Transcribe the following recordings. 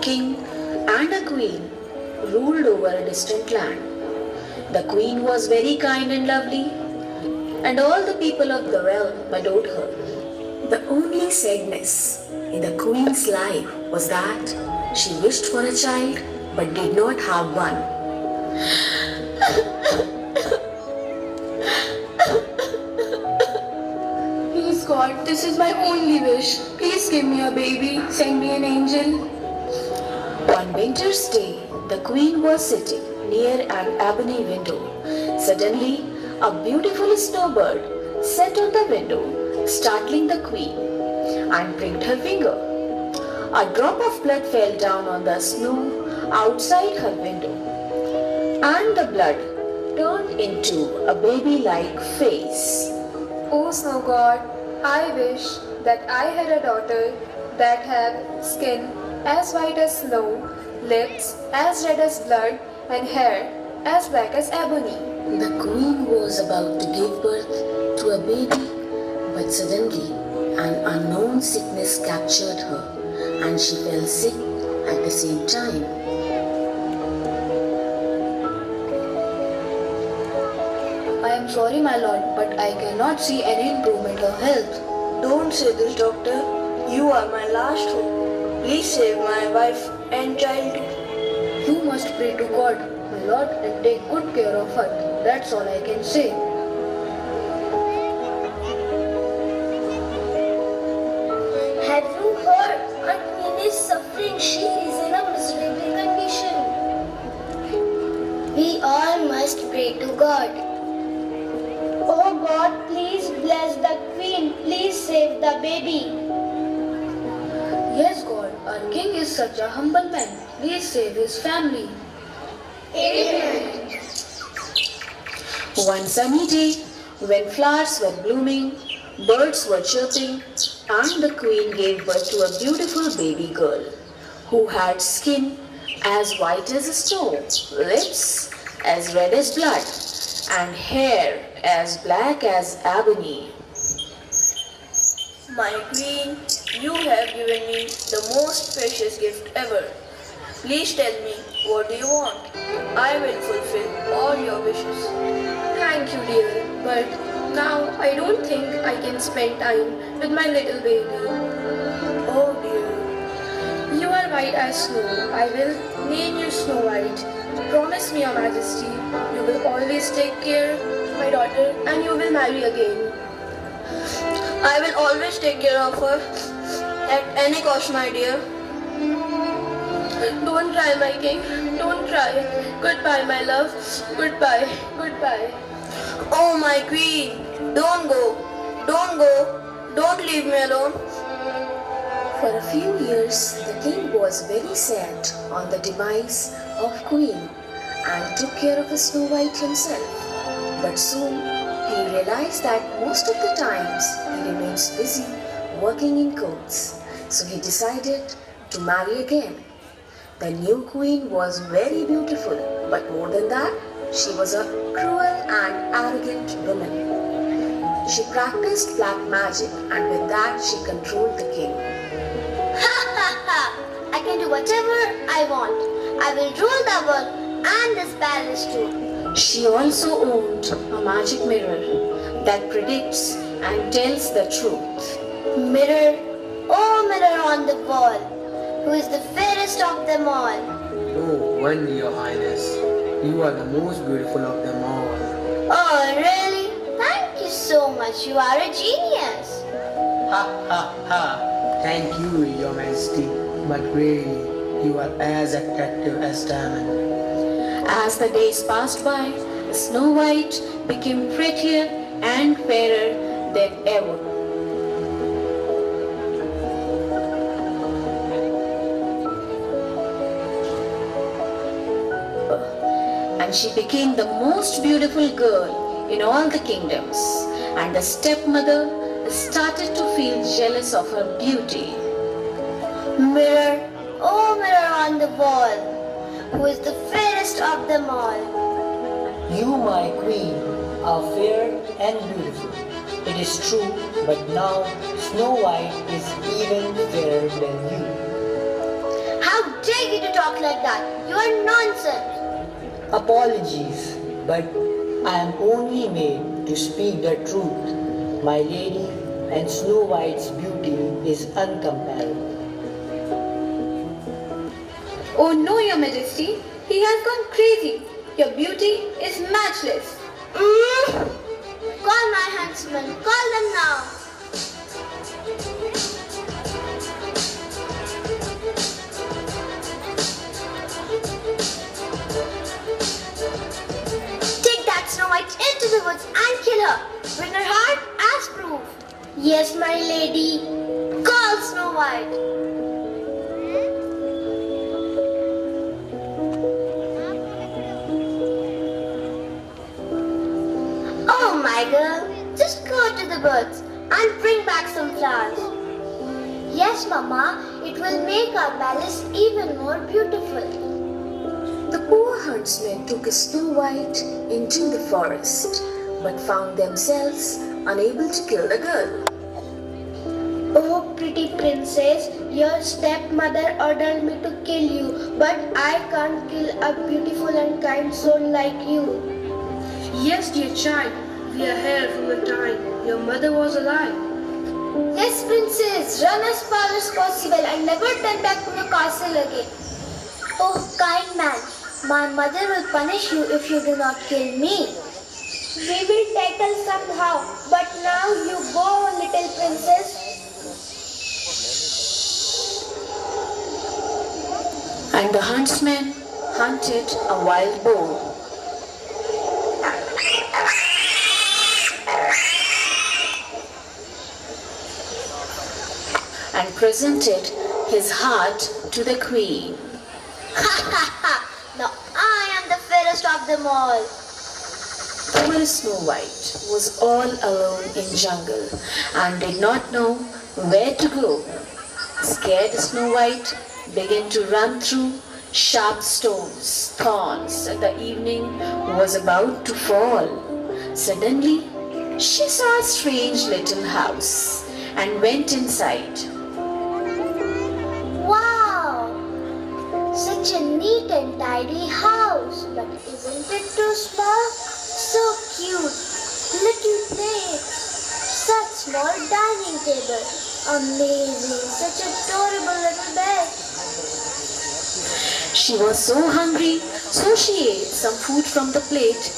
king and a queen ruled over a distant land. The queen was very kind and lovely, and all the people of the realm adored her. The only sadness in the queen's life was that she wished for a child but did not have one. Please God, this is my only wish. Please give me a baby. Send me an angel. One winter's day, the queen was sitting near an ebony window. Suddenly, a beautiful snowbird sat on the window, startling the queen, and pricked her finger. A drop of blood fell down on the snow outside her window, and the blood turned into a baby-like face. Oh snow god, I wish that I had a daughter that had skin as white as snow, lips as red as blood, and hair as black as ebony. The queen was about to give birth to a baby, but suddenly an unknown sickness captured her, and she fell sick at the same time. I am sorry, my lord, but I cannot see any improvement of health. Don't say this, doctor. You are my last hope. Please save my wife and child. You must pray to God, my lord, and take good care of her. That's all I can say. Have you heard? Our queen is suffering. She is in a miserable condition. We all must pray to God. Oh God, please bless the queen. Please save the baby. Yes, God, our king is such a humble man. Please save his family. Amen. One sunny day, when flowers were blooming, birds were chirping, and the queen gave birth to a beautiful baby girl who had skin as white as snow, lips as red as blood, and hair as black as ebony. My queen, you have given me the most precious gift ever. Please tell me, what do you want? I will fulfill all your wishes. Thank you, dear, but now I don't think I can spend time with my little baby. Oh dear. You are white as snow. I will name you Snow White. Promise me, Your Majesty, you will always take care of my daughter and you will marry again. I will always take care of her at any cost, my dear. Don't try, my king. Don't try. Goodbye, my love. Goodbye. Goodbye. Oh my queen, don't go. Don't go. Don't leave me alone. For a few years, the king was very sad on the demise of Queen and took care of Snow White himself. But soon he realized that most of the times he remains busy working in courts, so he decided to marry again. The new queen was very beautiful, but more than that, she was a cruel and arrogant woman. She practiced black magic, and with that she controlled the king. Ha ha ha! I can do whatever I want. I will rule the world and this palace too. She also owned a magic mirror that predicts and tells the truth. Mirror, oh mirror on the wall, who is the fairest of them all? Oh, wonder, Your Highness. You are the most beautiful of them all. Oh really? Thank you so much. You are a genius. Ha ha ha. Thank you, Your Majesty. But really, you are as attractive as diamond. As the days passed by, Snow White became prettier and fairer than ever. And she became the most beautiful girl in all the kingdoms, and the stepmother started to feel jealous of her beauty. Mirror, oh mirror on the wall, who is the fairest of them all? You, my queen, are fair and beautiful. It is true, but now Snow White is even fairer than you. How How dare you to talk like that? You are nonsense. Apologies, but I am only made to speak the truth. My lady, and Snow White's beauty is uncomparable. Oh no, Your Majesty, he has gone crazy. Your beauty is matchless. Call my huntsmen. Call them now. Take that Snow White into the woods and kill her. Bring her heart as proof. Yes, my lady. Call Snow White. Oh, my girl, just go to the woods and bring back some flowers. Yes, Mama, it will make our palace even more beautiful. The poor huntsmen took Snow White into the forest, but found themselves unable to kill the girl. Oh, pretty princess, your stepmother ordered me to kill you, but I can't kill a beautiful and kind soul like you. Yes, dear child, we are here from the time your mother was alive. Yes, princess, run as far as possible and never turn back to the castle again. Oh, kind man, my mother will punish you if you do not kill me. We will tackle somehow, but now you go, little princess. And the huntsmen hunted a wild boar. And presented his heart to the queen. Ha ha ha! Now I am the fairest of them all. Poor Snow White was all alone in jungle and did not know where to go. Scared Snow White began to run through sharp stones, thorns, and the evening was about to fall. Suddenly, she saw a strange little house and went inside. Wow! Such a neat and tidy house. But isn't it too small? So cute. Little plates. Such small dining table. Amazing. Such adorable little bed. She was so hungry, so she ate some food from the plate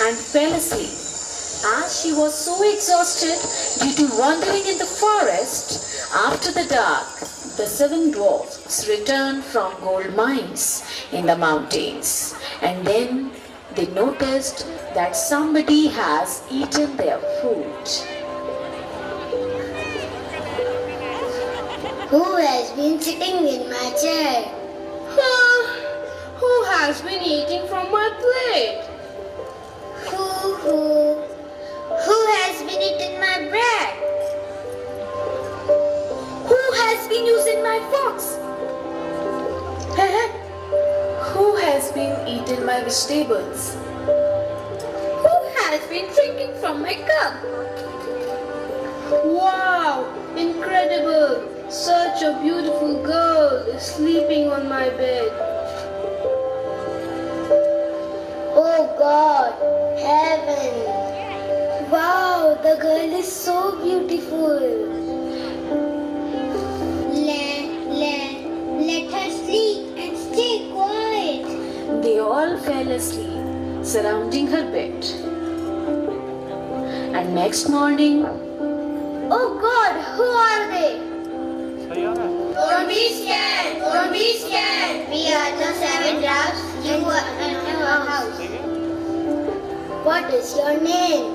and fell asleep. As she was so exhausted due to wandering in the forest, after the dark, the 7 dwarfs returned from gold mines in the mountains. And then they noticed that somebody has eaten their food. Who has been sitting in my chair? Who has been eating from my plate? Who has been eating my bread? Who has been using my forks? Who has been eating my vegetables? Who has been drinking from my cup? Wow, incredible! Such a beautiful girl is sleeping on my bed. Oh God, heaven! Wow, the girl is so beautiful. Let her sleep and stay quiet. They all fell asleep, surrounding her bed. And next morning, Oh God, who are they? Don't be scared! Don't be scared! We are the 7 dwarfs. You are in our house. What is your name?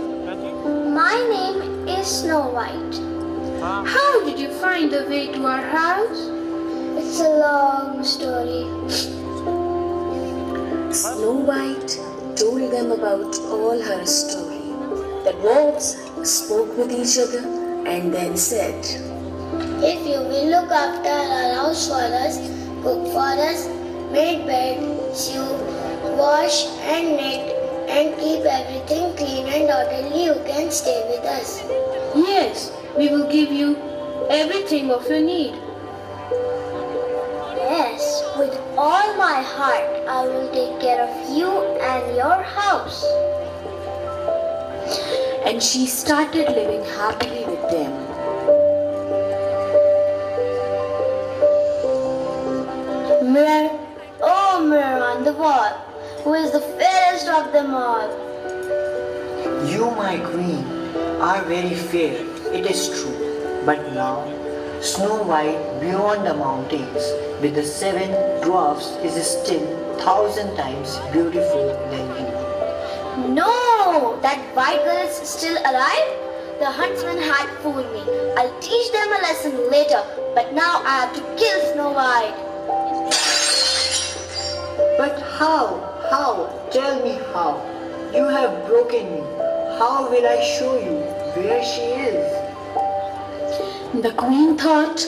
My name is Snow White. How did you find the way to our house? It's a long story. Snow White told them about all her story. The dwarfs spoke with each other and then said, If you will look after our house for us, cook for us, make bed, sew, wash and knit, and keep everything clean and orderly, you can stay with us. Yes, we will give you everything of your need. my heart. I will take care of you and your house. And she started living happily with them. Mirror, oh mirror on the wall, who is the fairest of them all? You, my queen, are very fair, it is true. But now, Snow White beyond the mountains with the 7 dwarfs is still 1,000 times beautiful than you. No, that white girl is still alive? The huntsman had fooled me. I'll teach them a lesson later, but now I have to kill Snow White. But how? How? Tell me how. You have broken me. How will I show you where she is? The queen thought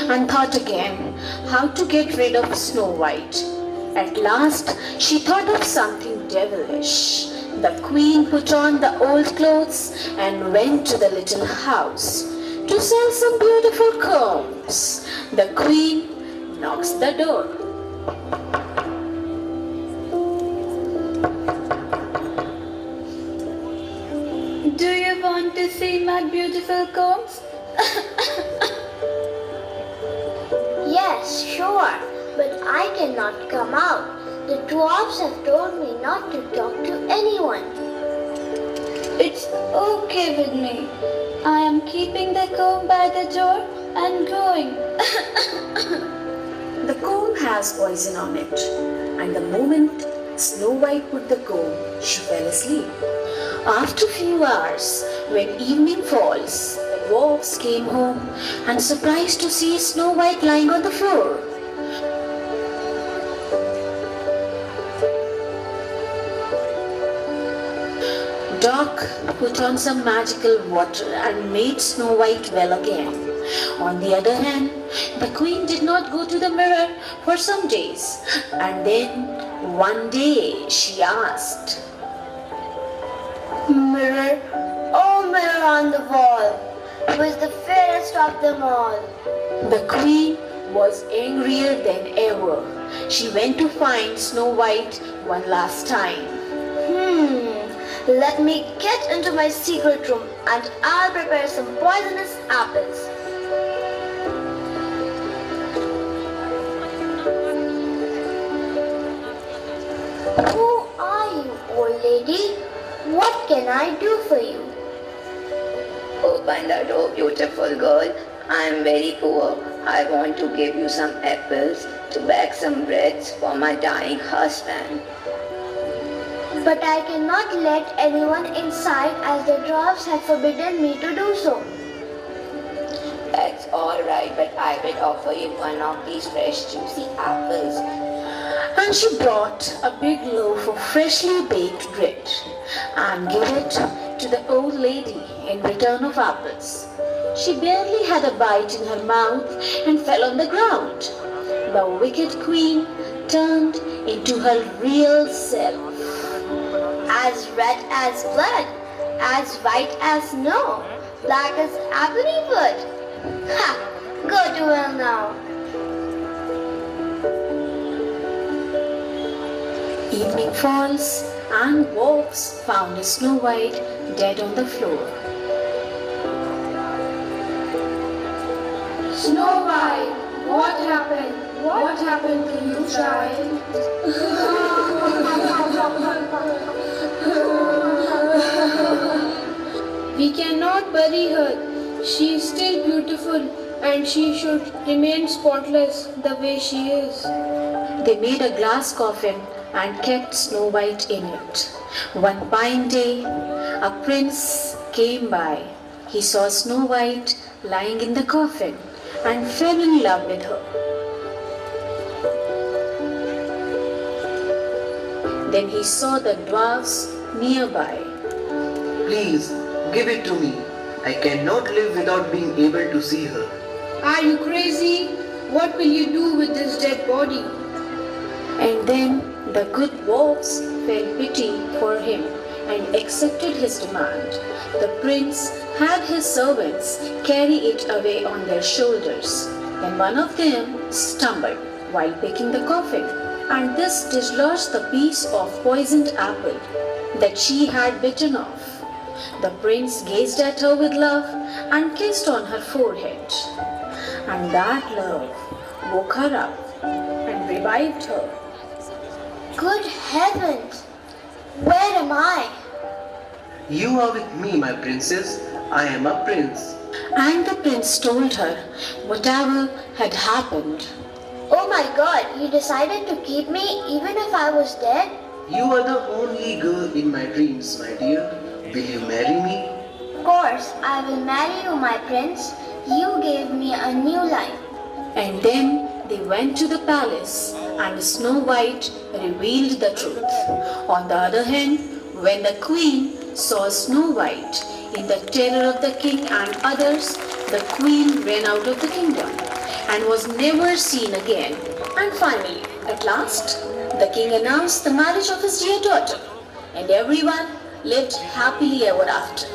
and thought again how to get rid of Snow White. At last, she thought of something devilish. The queen put on the old clothes and went to the little house to sell some beautiful combs. The queen knocks the door. Do you want to see my beautiful combs? Yes, sure, but I cannot come out. The dwarfs have told me not to talk to anyone. It's okay with me. I am keeping the comb by the door and going. The comb has poison on it, and the moment Snow White put the comb, she fell asleep. After a few hours, when evening falls, the dwarfs came home and surprised to see Snow White lying on the floor. Doc put on some magical water and made Snow White well again. On the other hand, the queen did not go to the mirror for some days, and then one day she asked, Mirror, oh mirror on the wall, who is the fairest of them all? The queen was angrier than ever. She went to find Snow White one last time. Let me get into my secret room and I'll prepare some poisonous apples. Who are you, old lady? What can I do for you? Open the door, beautiful girl. I am very poor. I want to give you some apples to bake some breads for my dying husband. But I cannot let anyone inside as the dwarfs have forbidden me to do so. That's all right, but I will offer you one of these fresh juicy apples. And she brought a big loaf of freshly baked bread and gave it to the old lady in return of apples. She barely had a bite in her mouth and fell on the ground. The wicked queen turned into her real self. As red as blood, as white as snow, black as ebony wood. Ha! Go to hell now. Evening falls and dwarfs found Snow White dead on the floor. Snow White, what happened? What happened to you, child? We cannot bury her. She is still beautiful and she should remain spotless the way she is. They made a glass coffin and kept Snow White in it. One fine day, a prince came by. He saw Snow White lying in the coffin and fell in love with her. Then he saw the dwarfs nearby. Please, give it to me. I cannot live without being able to see her. Are you crazy? What will you do with this dead body? And then the good dwarfs felt pity for him and accepted his demand. The prince had his servants carry it away on their shoulders. Then one of them stumbled while picking the coffin, and this dislodged the piece of poisoned apple that she had bitten off. The prince gazed at her with love and kissed on her forehead. And that love woke her up and revived her. Good heavens! Where am I? You are with me, my princess. I am a prince. And the prince told her whatever had happened. Oh my God, you decided to keep me even if I was dead? You are the only girl in my dreams, my dear. Will you marry me? Of course, I will marry you, my prince. You gave me a new life. And then they went to the palace, and Snow White revealed the truth. On the other hand, when the queen saw Snow White in the terror of the king and others, the queen ran out of the kingdom and was never seen again. And finally, at last, the king announced the marriage of his dear daughter, and everyone lived happily ever after.